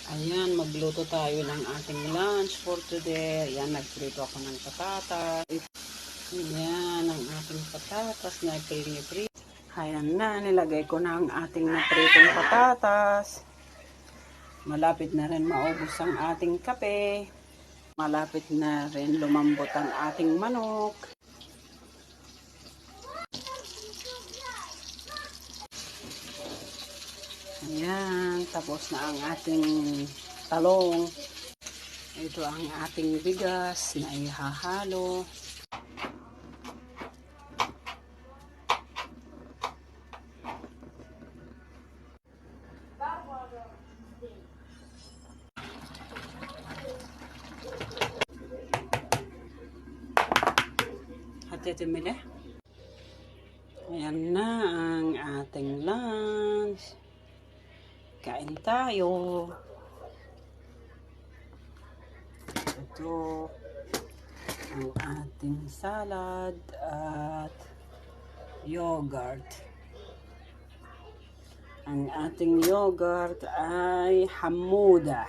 Ayan, magluto tayo ng ating lunch for today. Ayan, nagprito ako ng patatas. Ayan, ang ating patatas na prito. Ayan na, nilagay ko na ang ating napritong patatas. Malapit na rin maubos ang ating kape. Malapit na rin lumambot ang ating manok. Ayan, tapos na ang ating talong. Ito ang ating bigas na ihahalo. Hati-hati. Ayan na ang ating lunch. Kain tayo. Ito ang ating salad at yogurt. Ang ating yogurt ay Hamuda.